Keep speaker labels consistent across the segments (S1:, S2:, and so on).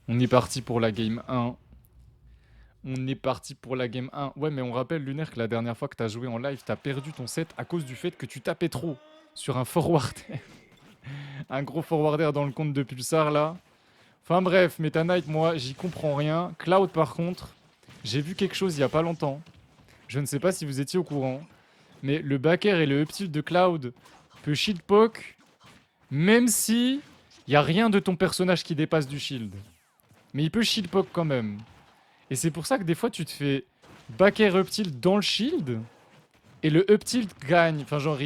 S1: On est parti pour la game 1. On est parti pour la game 1. Ouais, mais on rappelle, Lunaire, que la dernière fois que t'as joué en live, t'as perdu ton set à cause du fait que tu tapais trop sur un forwarder. Un gros forwarder dans le compte de Pulsar, là. Enfin bref, Meta Knight, moi, j'y comprends rien. Cloud, par contre, j'ai vu quelque chose il y a pas longtemps. Je ne sais pas si vous étiez au courant, mais le backer et le up tilt de Cloud peut shield poke, même si il y a rien de ton personnage qui dépasse du shield. Mais il peut shield poke quand même. Et c'est pour ça que des fois tu te fais backer up tilt dans le shield et le up tilt gagne. Enfin genre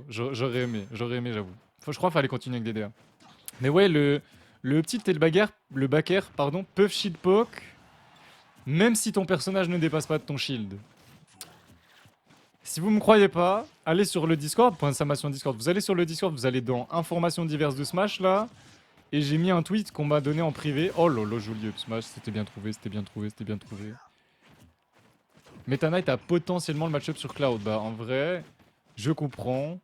S1: j'aurais aimé j'avoue. Je crois qu'il fallait continuer avec DDA. Mais ouais, le up tilt et le backer pardon, peuvent shield poke même si ton personnage ne dépasse pas de ton shield. Si vous me croyez pas, allez sur le Discord, point d'exclamation Discord. Vous allez sur le Discord, vous allez dans informations diverses de Smash là. Et j'ai mis un tweet qu'on m'a donné en privé. Oh lolo, joli up smash, c'était bien trouvé, c'était bien trouvé, c'était bien trouvé. Meta Knight a potentiellement le match-up sur Cloud. Bah en vrai, je comprends.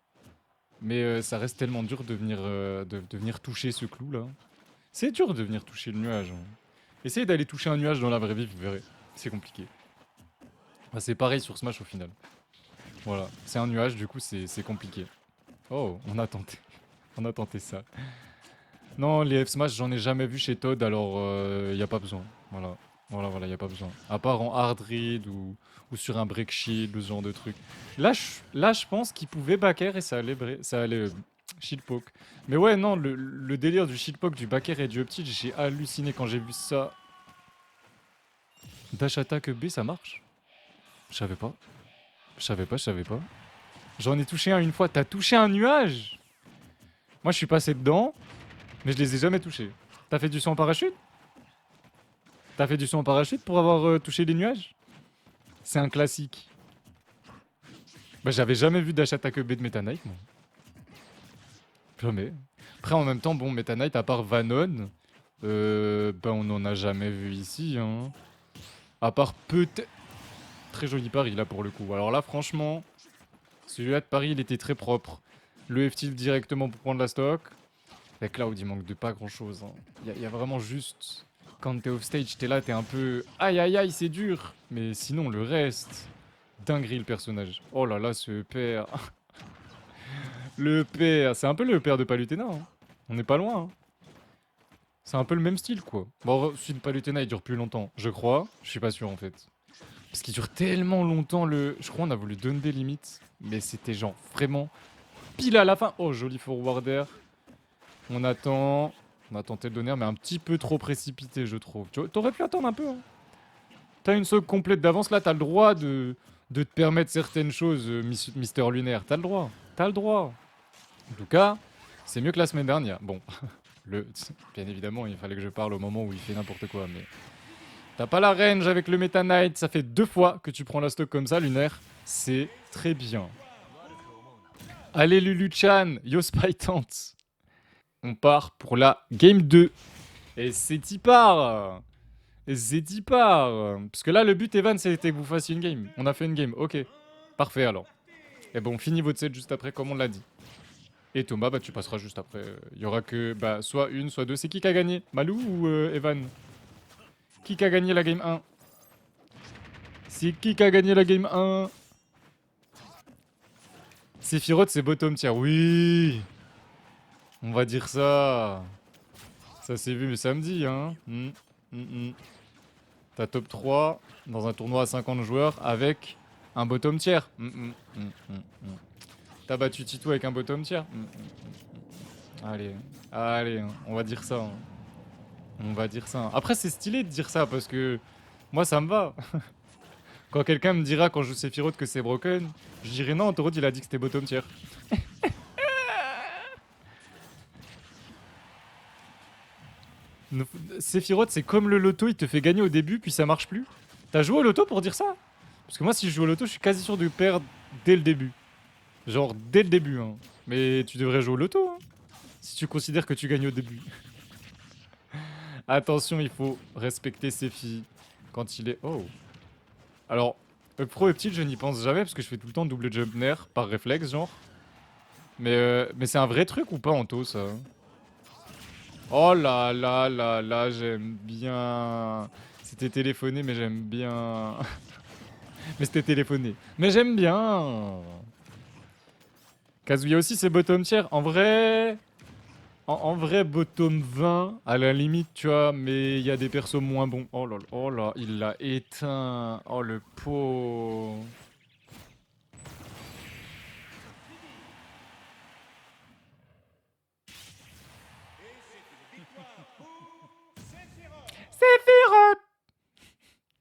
S1: Mais ça reste tellement dur de venir toucher ce clou là. C'est dur de venir toucher le nuage. Hein. Essayez d'aller toucher un nuage dans la vraie vie, vous verrez. C'est compliqué. Bah, c'est pareil sur Smash au final. Voilà, c'est un nuage, du coup c'est compliqué. Oh, on a tenté. On a tenté ça. Non, les F-Smash, j'en ai jamais vu chez Todd, alors y a pas besoin. Voilà, voilà, y a pas besoin. À part en hard read ou sur un break shield ou ce genre de truc. Là, je pense qu'il pouvait backer et ça allait shield poke. Mais ouais, non, le délire du shield poke, du backer et du up tilt, j'ai halluciné quand j'ai vu ça. Dash attack B, ça marche? Je savais pas. Je savais pas. J'en ai touché un une fois. T'as touché un nuage? Moi, je suis passé dedans, mais je les ai jamais touchés. T'as fait du saut en parachute? T'as fait du saut en parachute pour avoir touché les nuages? C'est un classique. Bah, j'avais jamais vu Dash Attack B de Meta Knight, moi. Jamais. Après, en même temps, bon, Meta Knight, à part Vanon, bah, on n'en a jamais vu ici. Hein. À part peut-être. Très joli pari, là, pour le coup. Alors là, franchement, celui-là de Paris, il était très propre. Le F-tilt directement pour prendre la stock. La Cloud, il manque de pas grand-chose. Hein. Y a vraiment juste. Quand t'es off stage, t'es là, t'es un peu. Aïe aïe aïe, c'est dur. Mais sinon, le reste. Dinguerie le personnage. Oh là là, ce père. Le père. C'est un peu le père de Palutena. Hein. On n'est pas loin. Hein. C'est un peu le même style, quoi. Bon, celui de Palutena, il dure plus longtemps. Je crois. Je suis pas sûr, en fait. Parce qu'il dure tellement longtemps, le. Je crois on a voulu donner des limites. Mais c'était genre vraiment pile à la fin. Oh, joli forwarder. On attend. On a tenté de donner, mais un petit peu trop précipité, je trouve. T'aurais pu attendre un peu. Hein. T'as une soque complète d'avance, là, t'as le droit de te permettre certaines choses, Mister Lunaire. T'as le droit. T'as le droit. En tout cas, c'est mieux que la semaine dernière. Bon, bien évidemment, il fallait que je parle au moment où il fait n'importe quoi, mais... T'as pas la range avec le Meta Knight, ça fait 2 fois que tu prends la stock comme ça, Lunaire. C'est très bien. Allez, Lulu-chan, Yo Spytante. On part pour la game 2. Et c'est y part. Et c'est y part. Parce que là, le but, Evan, c'était que vous fassiez une game. On a fait une game, ok. Parfait, alors. Et bon, finit votre set juste après, comme on l'a dit. Et Thomas, bah tu passeras juste après. Il y aura que bah, soit une, soit deux. C'est qui a gagné? Malou ou Evan? Qui a gagné la game 1? C'est qui a gagné la game 1? Sephiroth, c'est bottom tier. Oui! On va dire ça. Ça s'est vu mais samedi, hein. T'as top 3 dans un tournoi à 50 joueurs avec un bottom tier. T'as battu Tito avec un bottom tier. Allez, allez, hein, on va dire ça. Hein. On va dire ça. Hein. Après, c'est stylé de dire ça parce que moi, ça me va. Quand quelqu'un me dira quand je joue Sephiroth que c'est broken, je dirais non, Torod il a dit que c'était bottom tier. Sephiroth, c'est comme le loto, il te fait gagner au début, puis ça marche plus. T'as joué au loto pour dire ça? Parce que moi, si je joue au loto, je suis quasi sûr de perdre dès le début. Genre, dès le début, hein. Mais tu devrais jouer au loto, hein. Si tu considères que tu gagnes au début. Attention, il faut respecter ses filles quand il est... Oh. Alors, pro et petit, je n'y pense jamais parce que je fais tout le temps double jump nair par réflexe, genre. Mais c'est un vrai truc ou pas, Anto, ça? Oh là là là là, j'aime bien. C'était téléphoné, mais j'aime bien. Mais c'était téléphoné. Mais j'aime bien. Kazuya aussi, c'est bottom tier. En vrai. En vrai, bottom 20, à la limite, tu vois, mais il y a des persos moins bons. Oh là là, il l'a éteint. Oh le pot.